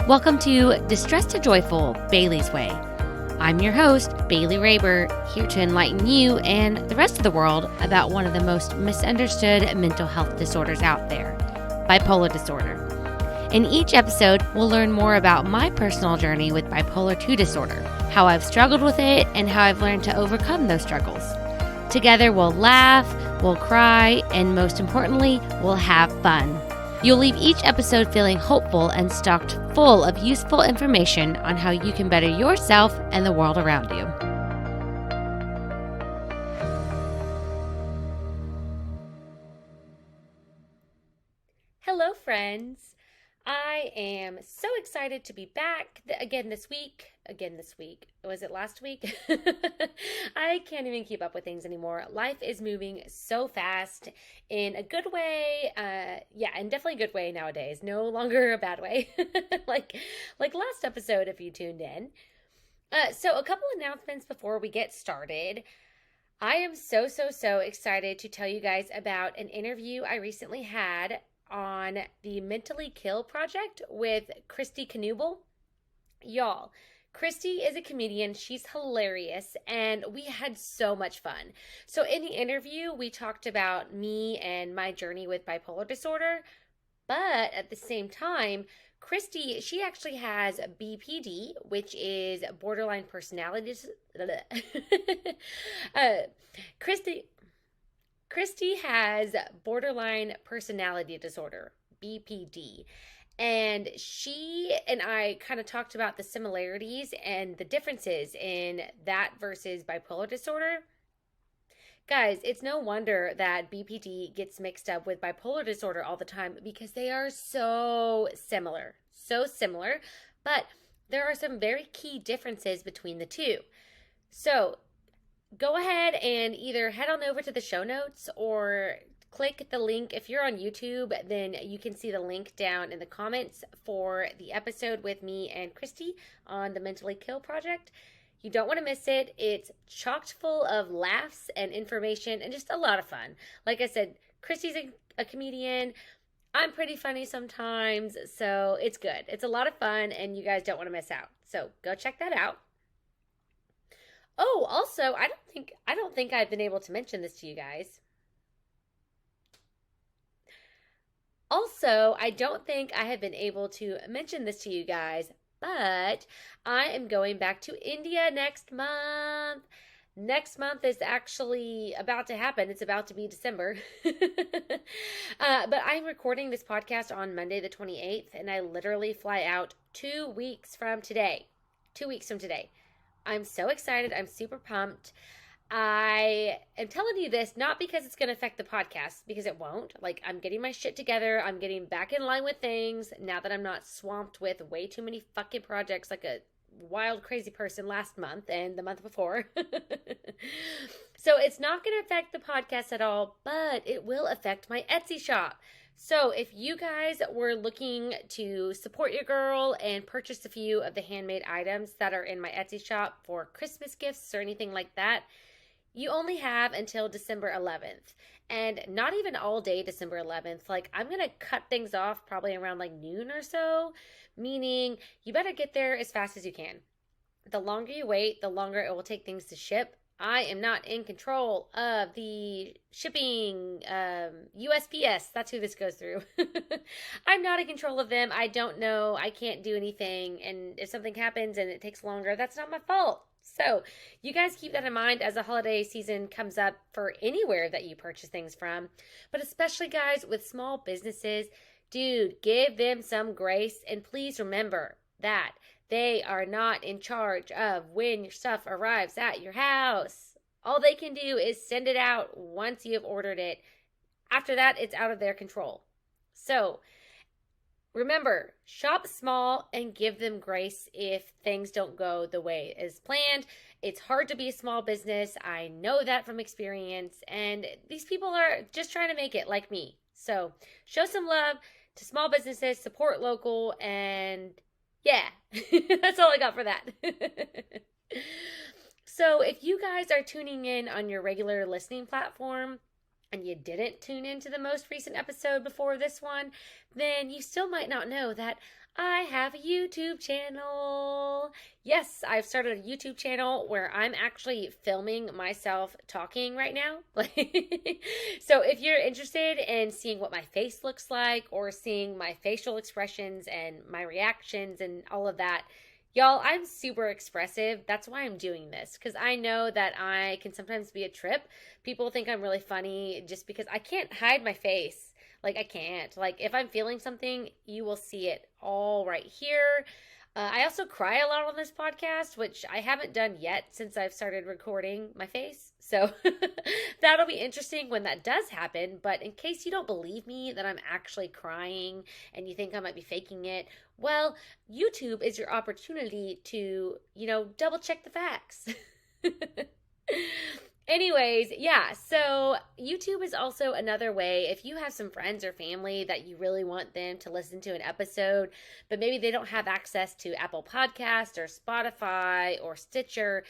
Welcome to Distress to Joyful, Bailey's Way. I'm your host, Bailey Raber, here to enlighten you and the rest of the world about one of the most misunderstood mental health disorders out there, bipolar disorder. In each episode, we'll learn more about my personal journey with bipolar 2 disorder, how I've struggled with it, and how I've learned to overcome those struggles. Together, we'll laugh, we'll cry, and most importantly, we'll have fun. You'll leave each episode feeling hopeful and stocked full of useful information on how you can better yourself and the world around you. Hello, friends. I am so excited to be back again this week. Was it last week? I can't even keep up with things anymore. Life is moving so fast in a good way. And definitely a good way nowadays. No longer a bad way. like last episode if you tuned in. So a couple announcements before we get started. I am so excited to tell you guys about an interview I recently had on the Mentally Kill project with Christy Knuble. Y'all, Christy is a comedian. She's hilarious, and we had so much fun. So in the interview, we talked about me and my journey with bipolar disorder, but at the same time, Christy, she actually has BPD, which is borderline personality Christy has borderline personality disorder, BPD, and she and I kind of talked about the similarities and the differences in that versus bipolar disorder. Guys, it's no wonder that BPD gets mixed up with bipolar disorder all the time because they are so similar, but there are some very key differences between the two. So, go ahead and either head on over to the show notes or click the link. If you're on YouTube, then you can see the link down in the comments for the episode with me and Christy on the Mentally Kill project. You don't want to miss it. It's chocked full of laughs and information and just a lot of fun. Like I said, Christy's a comedian. I'm pretty funny sometimes, so it's good. It's a lot of fun, and you guys don't want to miss out. So go check that out. Oh, also, I don't think I've been able to mention this to you guys. Also, I don't think I have been able to mention this to you guys, but I am going back to India next month. Next month is actually about to happen. It's about to be December. But I'm recording this podcast on Monday the 28th, and I literally fly out 2 weeks from today. 2 weeks from today. I'm so excited. I'm super pumped. I am telling you this not because it's going to affect the podcast, because it won't. Like, I'm getting my shit together. I'm getting back in line with things now that I'm not swamped with way too many fucking projects like a wild, crazy person last month and the month before. So it's not going to affect the podcast at all, but it will affect my Etsy shop. So if you guys were looking to support your girl and purchase a few of the handmade items that are in my Etsy shop for Christmas gifts or anything like that, you only have until December 11th. And not even all day December 11th. Like, I'm going to cut things off probably around like noon or so, meaning you better get there as fast as you can. The longer you wait, the longer it will take things to ship. I am not in control of the shipping, USPS. That's who this goes through. I'm not in control of them. I don't know. I can't do anything. And if something happens and it takes longer, that's not my fault. So you guys keep that in mind as the holiday season comes up for anywhere that you purchase things from. But especially, guys, with small businesses, dude, give them some grace. And please remember that they are not in charge of when your stuff arrives at your house. All they can do is send it out once you have ordered it. After that, it's out of their control. So remember, shop small and give them grace if things don't go the way as planned. It's hard to be a small business. I know that from experience. And these people are just trying to make it like me. So show some love to small businesses, support local, and yeah, that's all I got for that. So if you guys are tuning in on your regular listening platform, and you didn't tune into the most recent episode before this one, then you still might not know that I have a YouTube channel. Yes, I've started a YouTube channel where I'm actually filming myself talking right now. So if you're interested in seeing what my face looks like or seeing my facial expressions and my reactions and all of that, y'all, I'm super expressive. That's why I'm doing this, because I know that I can sometimes be a trip. People think I'm really funny just because I can't hide my face. Like, I can't. Like, if I'm feeling something, you will see it all right here. I also cry a lot on this podcast, which I haven't done yet since I've started recording my face. So that'll be interesting when that does happen. But in case you don't believe me that I'm actually crying and you think I might be faking it, well, YouTube is your opportunity to, double check the facts. Anyways, yeah, so YouTube is also another way if you have some friends or family that you really want them to listen to an episode, but maybe they don't have access to Apple Podcast or Spotify or Stitcher.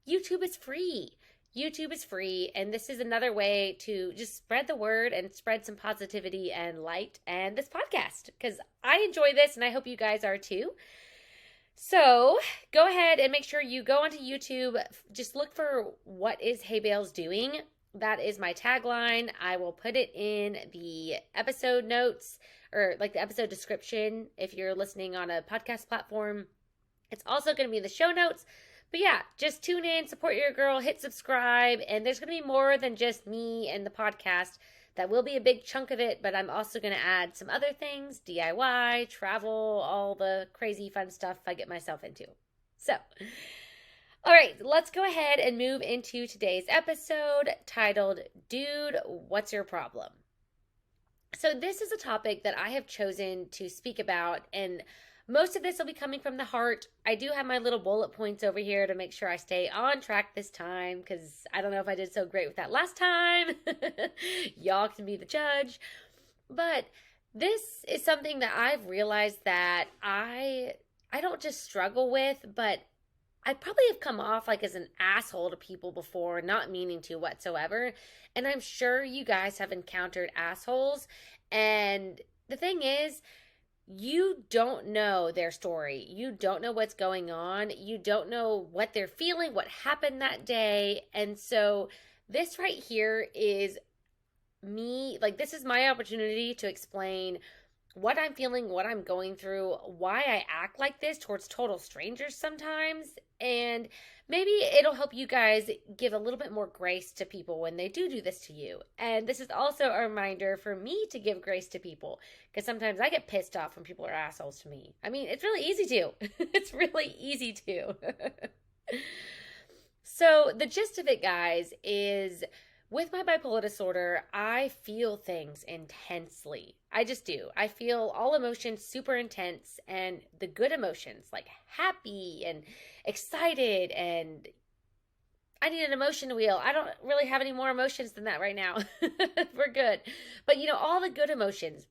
YouTube is free. YouTube is free, and this is another way to just spread the word and spread some positivity and light and this podcast, because I enjoy this and I hope you guys are too. So go ahead and make sure you go onto YouTube. Just look for What is Hey Bales Doing. That is my tagline. I will put it in the episode notes or like the episode description if you're listening on a podcast platform. It's also going to be in the show notes. But yeah, just tune in, support your girl, hit subscribe, and there's going to be more than just me and the podcast. That will be a big chunk of it, but I'm also going to add some other things, DIY, travel, all the crazy fun stuff I get myself into. So, all right, let's go ahead and move into today's episode titled, Dude, What's Your Problem? So this is a topic that I have chosen to speak about, and most of this will be coming from the heart. I do have my little bullet points over here to make sure I stay on track this time, because I don't know if I did so great with that last time. Y'all can be the judge. But this is something that I've realized that I don't just struggle with, but I probably have come off like as an asshole to people before, not meaning to whatsoever. And I'm sure you guys have encountered assholes. And the thing is, you don't know their story. You don't know what's going on. You don't know what they're feeling, what happened that day. And so this right here is me, like, this is my opportunity to explain what I'm feeling, what I'm going through, why I act like this towards total strangers sometimes, and maybe it'll help you guys give a little bit more grace to people when they do this to you. And this is also a reminder for me to give grace to people, because sometimes I get pissed off when people are assholes to me. I mean, it's really easy to. It's really easy to. So the gist of it, guys, is with my bipolar disorder, I feel things intensely. I just do. I feel all emotions super intense, and the good emotions like happy and excited, and I need an emotion wheel. I don't really have any more emotions than that right now. We're good. But all the good emotions,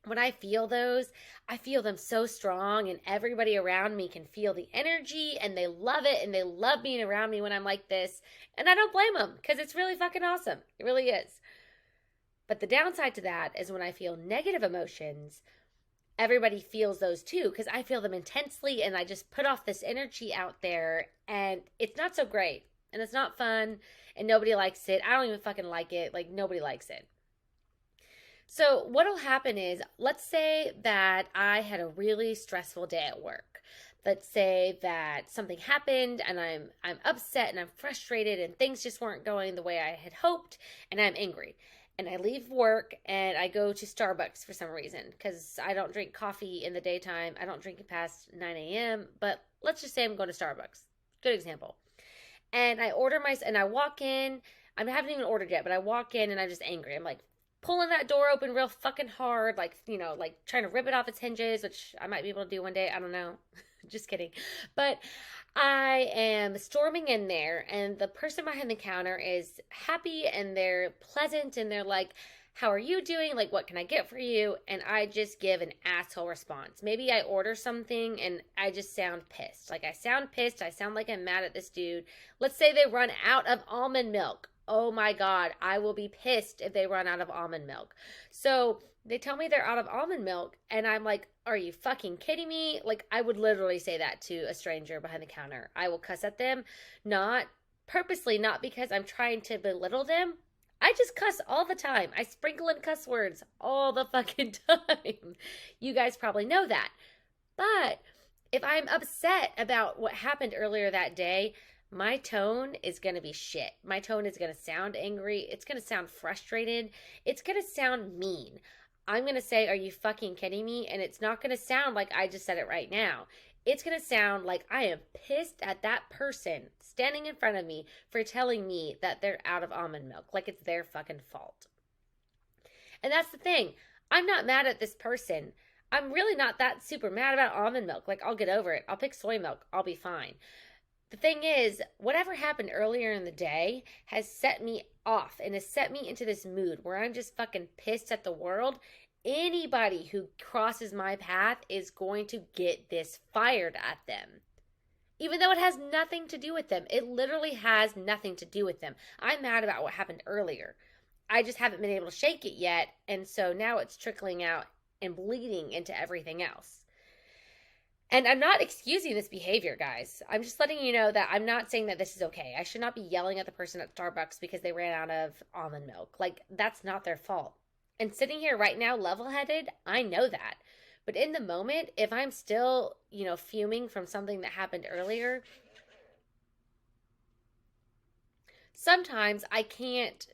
when I feel those, I feel them so strong, and everybody around me can feel the energy, and they love it, and they love being around me when I'm like this. And I don't blame them, because it's really fucking awesome. It really is. But the downside to that is when I feel negative emotions, everybody feels those too, because I feel them intensely, and I just put off this energy out there, and it's not so great, and it's not fun, and nobody likes it. I don't even fucking like it. Like, nobody likes it. So what'll happen is, let's say that I had a really stressful day at work. Let's say that something happened and I'm upset and I'm frustrated and things just weren't going the way I had hoped, and I'm angry. And I leave work and I go to Starbucks for some reason, because I don't drink coffee in the daytime. I don't drink it past 9 a.m. But let's just say I'm going to Starbucks. Good example. And I walk in. I haven't even ordered yet, but I walk in and I'm just angry. I'm like, pulling that door open real fucking hard, like trying to rip it off its hinges, which I might be able to do one day. I don't know. Just kidding. But I am storming in there, and the person behind the counter is happy, and they're pleasant, and they're like, how are you doing? Like, what can I get for you? And I just give an asshole response. Maybe I order something and I just sound pissed. Like, I sound pissed. I sound like I'm mad at this dude. Let's say they run out of almond milk. oh my God, I will be pissed if they run out of almond milk. So they tell me they're out of almond milk, and I'm like, are you fucking kidding me? Like, I would literally say that to a stranger behind the counter. I will cuss at them, not purposely, not because I'm trying to belittle them. I just cuss all the time. I sprinkle in cuss words all the fucking time. You guys probably know that. But if I'm upset about what happened earlier that day, my tone is going to be shit. My tone is going to sound angry. It's going to sound frustrated. It's going to sound mean. I'm going to say, are you fucking kidding me? And it's not going to sound like I just said it right now. It's going to sound like I am pissed at that person standing in front of me for telling me that they're out of almond milk. Like it's their fucking fault. And that's the thing. I'm not mad at this person. I'm really not that super mad about almond milk. Like, I'll get over it. I'll pick soy milk. I'll be fine. The thing is, whatever happened earlier in the day has set me off and has set me into this mood where I'm just fucking pissed at the world. Anybody who crosses my path is going to get this fired at them. Even though it has nothing to do with them. It literally has nothing to do with them. I'm mad about what happened earlier. I just haven't been able to shake it yet. And so now it's trickling out and bleeding into everything else. And I'm not excusing this behavior, guys. I'm just letting you know that I'm not saying that this is okay. I should not be yelling at the person at Starbucks because they ran out of almond milk. Like, that's not their fault. And sitting here right now, level-headed, I know that. But in the moment, if I'm still, fuming from something that happened earlier, sometimes I can't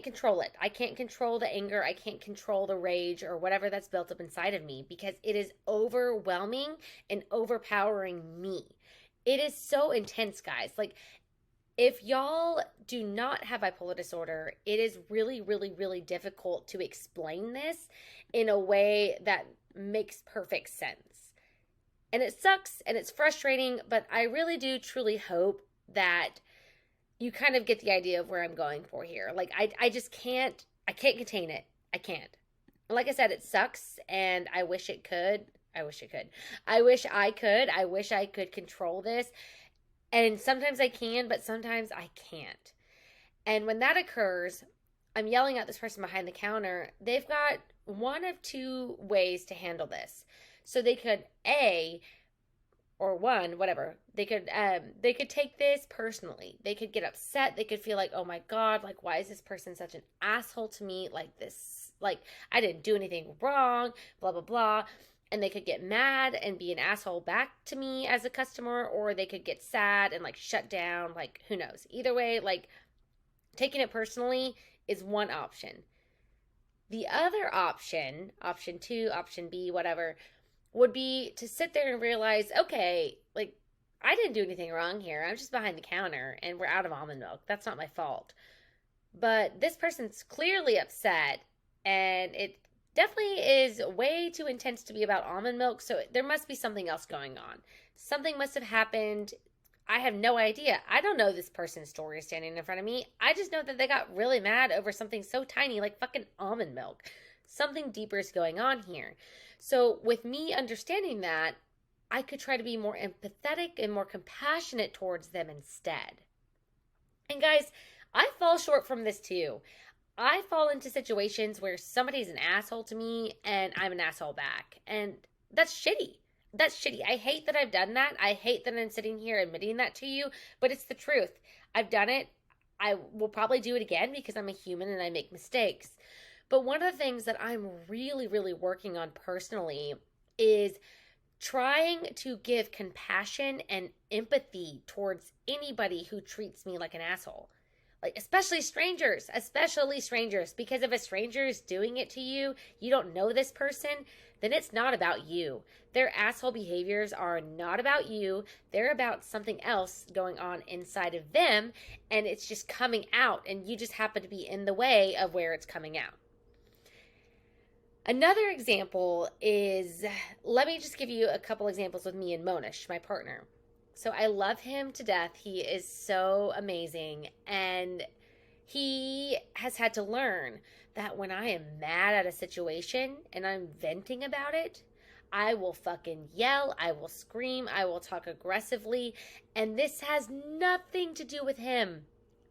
control it. I can't control the anger. I can't control the rage or whatever that's built up inside of me because it is overwhelming and overpowering me. It is so intense, guys. Like, if y'all do not have bipolar disorder, it is really, really, really difficult to explain this in a way that makes perfect sense. And it sucks and it's frustrating, but I really do truly hope that you kind of get the idea of where I'm going for here. Like, I just can't contain it. I can't. Like I said, it sucks and I wish it could. I wish I could. I wish I could control this. And sometimes I can, but sometimes I can't. And when that occurs, I'm yelling at this person behind the counter. They've got one of two ways to handle this. So they could, they could take this personally. They could get upset. They could feel like, oh my God, like, why is this person such an asshole to me? Like, I didn't do anything wrong, blah, blah, blah. And they could get mad and be an asshole back to me as a customer, or they could get sad and like shut down, like, who knows. Either way, like, taking it personally is one option. The other option, option 2, option B, whatever, would be to sit there and realize, okay, like, I didn't do anything wrong here. I'm just behind the counter and we're out of almond milk. That's not my fault. But this person's clearly upset and it definitely is way too intense to be about almond milk, so there must be something else going on. Something must have happened. I have no idea. I don't know this person's story standing in front of me. I just know that they got really mad over something so tiny like fucking almond milk. Something deeper is going on here. So with me understanding that, I could try to be more empathetic and more compassionate towards them instead. And guys, I fall short from this too. I fall into situations where somebody's an asshole to me and I'm an asshole back. And that's shitty. That's shitty. I hate that I've done that. I hate that I'm sitting here admitting that to you, but it's the truth. I've done it. I will probably do it again because I'm a human and I make mistakes. But one of the things that I'm really, really working on personally is trying to give compassion and empathy towards anybody who treats me like an asshole. Like, especially strangers, because if a stranger is doing it to you, you don't know this person, then it's not about you. Their asshole behaviors are not about you. They're about something else going on inside of them, and it's just coming out, and you just happen to be in the way of where it's coming out. Another example is, let me just give you a couple examples with me and Monish, my partner. So I love him to death. He is so amazing. And he has had to learn that when I am mad at a situation and I'm venting about it, I will fucking yell, I will scream, I will talk aggressively. And this has nothing to do with him.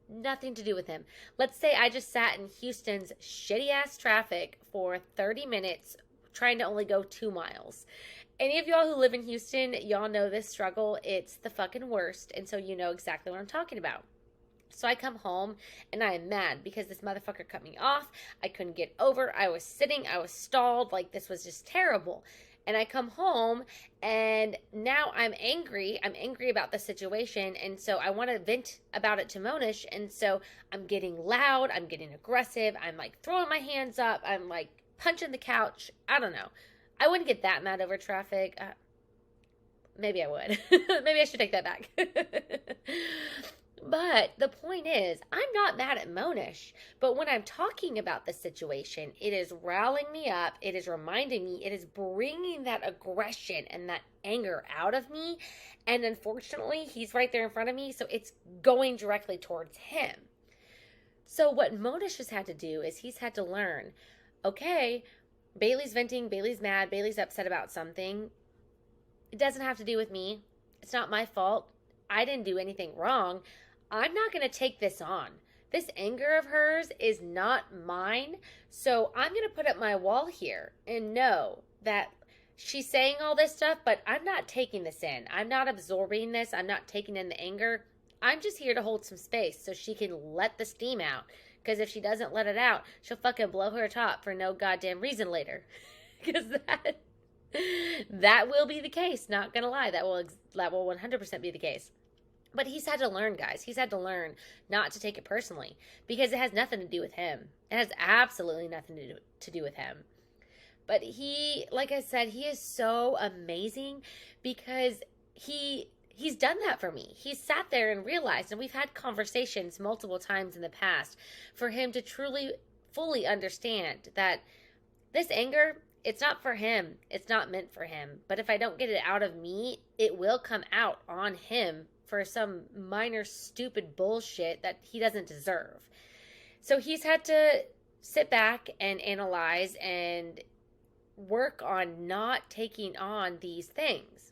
Nothing to do with him. Let's say I just sat in Houston's shitty ass traffic for 30 minutes trying to only go 2 miles. Any of y'all who live in Houston, y'all know this struggle. It's the fucking worst. And so you know exactly what I'm talking about. So I come home and I am mad because this motherfucker cut me off. I couldn't get over. I was sitting. I was stalled. Like, this was just terrible. And I come home and now I'm angry. I'm angry about the situation. And so I want to vent about it to Monish. And so I'm getting loud. I'm getting aggressive. I'm like throwing my hands up. I'm like punching the couch. I don't know. I wouldn't get that mad over traffic. Maybe I would. Maybe I should take that back. But the point is, I'm not mad at Monish, but when I'm talking about the situation, it is riling me up, it is reminding me, it is bringing that aggression and that anger out of me, and unfortunately, he's right there in front of me, so it's going directly towards him. So what Monish has had to do is he's had to learn, okay, Bailey's venting, Bailey's mad, Bailey's upset about something. It doesn't have to do with me. It's not my fault. I didn't do anything wrong. I'm not going to take this on. This anger of hers is not mine. So I'm going to put up my wall here and know that she's saying all this stuff, but I'm not taking this in. I'm not absorbing this. I'm not taking in the anger. I'm just here to hold some space so she can let the steam out. Because if she doesn't let it out, she'll fucking blow her top for no goddamn reason later. Because that will be the case. Not going to lie. That will 100% be the case. But he's had to learn, guys. He's had to learn not to take it personally because it has nothing to do with him. It has absolutely nothing to do with him. But he, like I said, he is so amazing because he's done that for me. He's sat there and realized, and we've had conversations multiple times in the past, for him to truly, fully understand that this anger, it's not for him. It's not meant for him. But if I don't get it out of me, it will come out on him for some minor stupid bullshit that he doesn't deserve. So he's had to sit back and analyze and work on not taking on these things.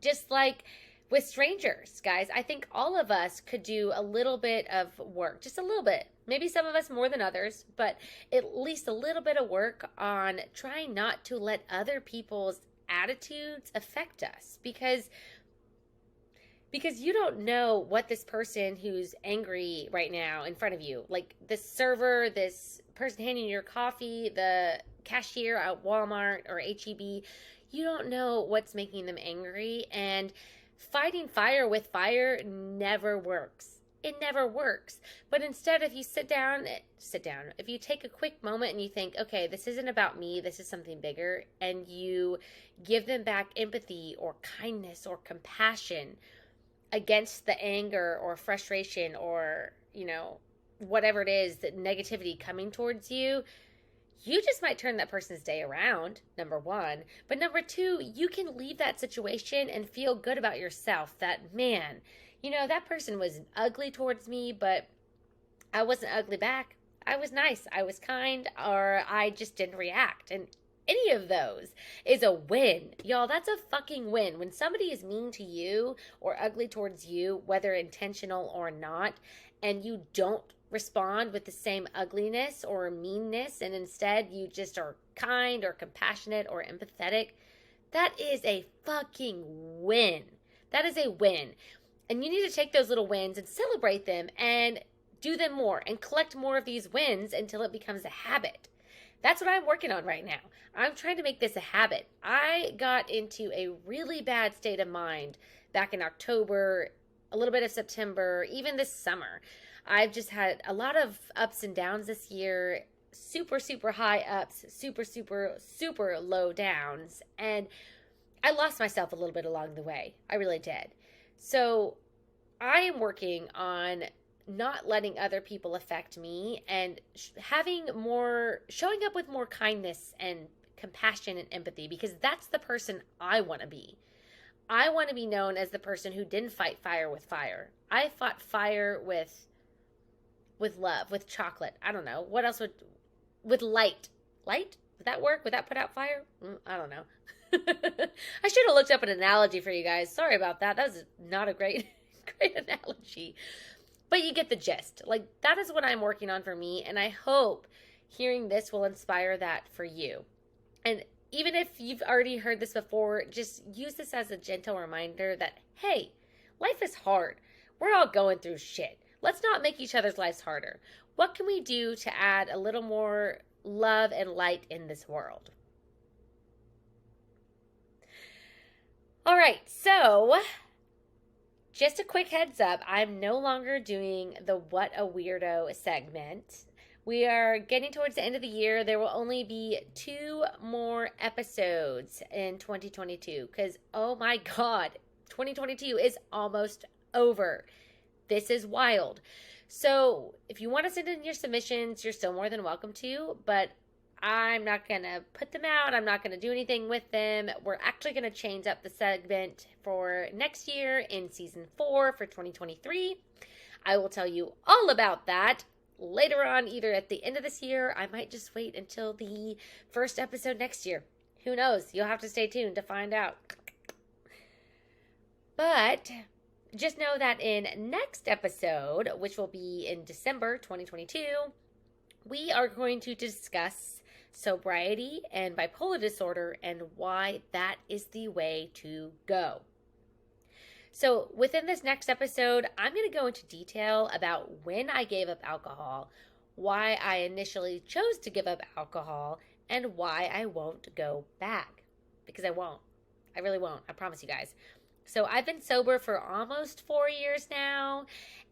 Just like with strangers, guys, I think all of us could do a little bit of work, just a little bit. Maybe some of us more than others, but at least a little bit of work on trying not to let other people's attitudes affect us because you don't know what this person who's angry right now in front of you, like this server, this person handing you your coffee, the cashier at Walmart or HEB, you don't know what's making them angry, and fighting fire with fire never works. It never works. But instead, if you sit down, if you take a quick moment and you think, okay, this isn't about me, this is something bigger, and you give them back empathy or kindness or compassion against the anger or frustration or, whatever it is, that negativity coming towards you, you just might turn that person's day around, number one. But number two, you can leave that situation and feel good about yourself that, man, that person was ugly towards me, but I wasn't ugly back. I was nice. I was kind, or I just didn't react. And any of those is a win. Y'all, that's a fucking win. When somebody is mean to you or ugly towards you, whether intentional or not, and you don't respond with the same ugliness or meanness, and instead you just are kind or compassionate or empathetic, that is a fucking win. That is a win. And you need to take those little wins and celebrate them and do them more and collect more of these wins until it becomes a habit. That's what I'm working on right now. I'm trying to make this a habit. I got into a really bad state of mind back in October, a little bit of September, even this summer. I've just had a lot of ups and downs this year, super, super high ups, super, super, super low downs. And I lost myself a little bit along the way. I really did. So I am working on not letting other people affect me and showing up with more kindness and compassion and empathy, because that's the person I want to be. I want to be known as the person who didn't fight fire with fire. I fought fire with love, with chocolate. I don't know. What else with light? Light? Would that work? Would that put out fire? I don't know. I should have looked up an analogy for you guys. Sorry about that. That was not a great analogy. But you get the gist. Like, that is what I'm working on for me, and I hope hearing this will inspire that for you. And even if you've already heard this before, just use this as a gentle reminder that, hey, life is hard. We're all going through shit. Let's not make each other's lives harder. What can we do to add a little more love and light in this world? All right, so just a quick heads up, I'm no longer doing the What a Weirdo segment. We are getting towards the end of the year. There will only be 2 more episodes in 2022 because, oh my God, 2022 is almost over. This is wild. So if you want to send in your submissions, you're still more than welcome to, but I'm not going to put them out. I'm not going to do anything with them. We're actually going to change up the segment for next year in season 4 for 2023. I will tell you all about that later on, either at the end of this year. I might just wait until the first episode next year. Who knows? You'll have to stay tuned to find out. But just know that in next episode, which will be in December 2022, we are going to discuss sobriety and bipolar disorder and why that is the way to go. So within this next episode, I'm going to go into detail about when I gave up alcohol, why I initially chose to give up alcohol, and why I won't go back. Because I won't. I really won't. I promise you guys. So I've been sober for almost 4 years now,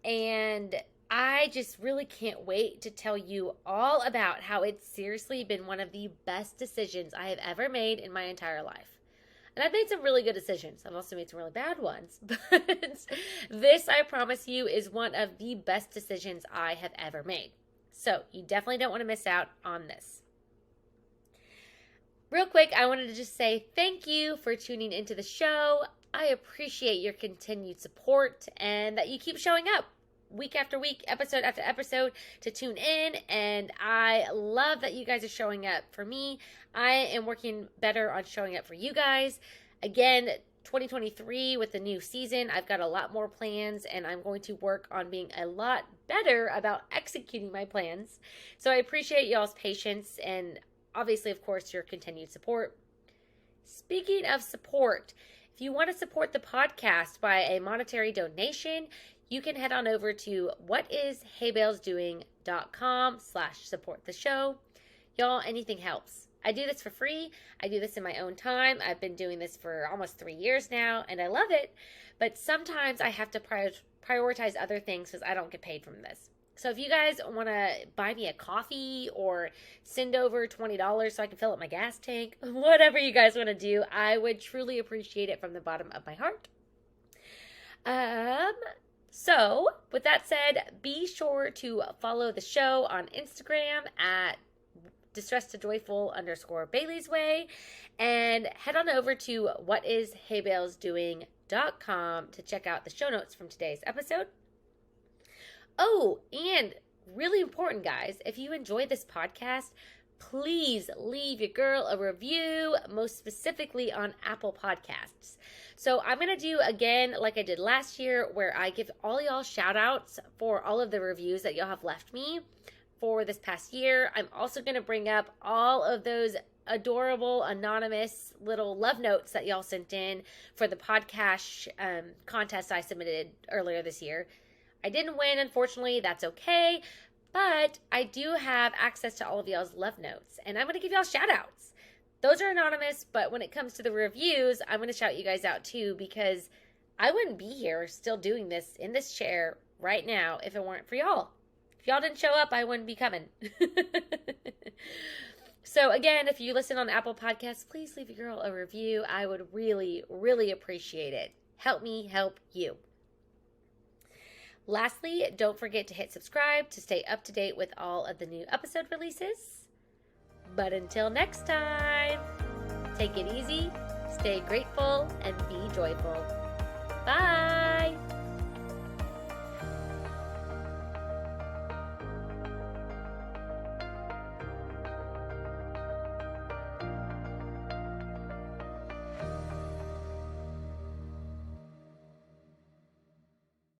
and I just really can't wait to tell you all about how it's seriously been one of the best decisions I have ever made in my entire life. And I've made some really good decisions. I've also made some really bad ones. But this, I promise you, is one of the best decisions I have ever made. So you definitely don't want to miss out on this. Real quick, I wanted to just say thank you for tuning into the show. I appreciate your continued support and that you keep showing up week after week, episode after episode to tune in. And I love that you guys are showing up for me. I am working better on showing up for you guys. Again, 2023 with the new season, I've got a lot more plans and I'm going to work on being a lot better about executing my plans. So I appreciate y'all's patience and obviously, of course, your continued support. Speaking of support, if you want to support the podcast by a monetary donation, you can head on over to whatisheybales.com/support the show. Y'all, anything helps. I do this for free. I do this in my own time. I've been doing this for almost 3 years now, and I love it. But sometimes I have to prioritize other things because I don't get paid from this. So if you guys want to buy me a coffee or send over $20 so I can fill up my gas tank, whatever you guys want to do, I would truly appreciate it from the bottom of my heart. So with that said, be sure to follow the show on Instagram at distress2joyful_Bailey's and head on over to whatisheybales.com to check out the show notes from today's episode. Oh, and really important, guys, if you enjoy this podcast, please leave your girl a review, most specifically on Apple Podcasts. So I'm going to do again like I did last year where I give all y'all shout outs for all of the reviews that y'all have left me for this past year. I'm also going to bring up all of those adorable anonymous little love notes that y'all sent in for the podcast contest I submitted earlier this year. I didn't win, unfortunately. That's okay. But I do have access to all of y'all's love notes. And I'm going to give y'all shout outs. Those are anonymous, but when it comes to the reviews, I'm going to shout you guys out too because I wouldn't be here still doing this in this chair right now if it weren't for y'all. If y'all didn't show up, I wouldn't be coming. So again, if you listen on Apple Podcasts, please leave your girl a review. I would really, really appreciate it. Help me help you. Lastly, don't forget to hit subscribe to stay up to date with all of the new episode releases. But until next time, take it easy, stay grateful, and be joyful. Bye!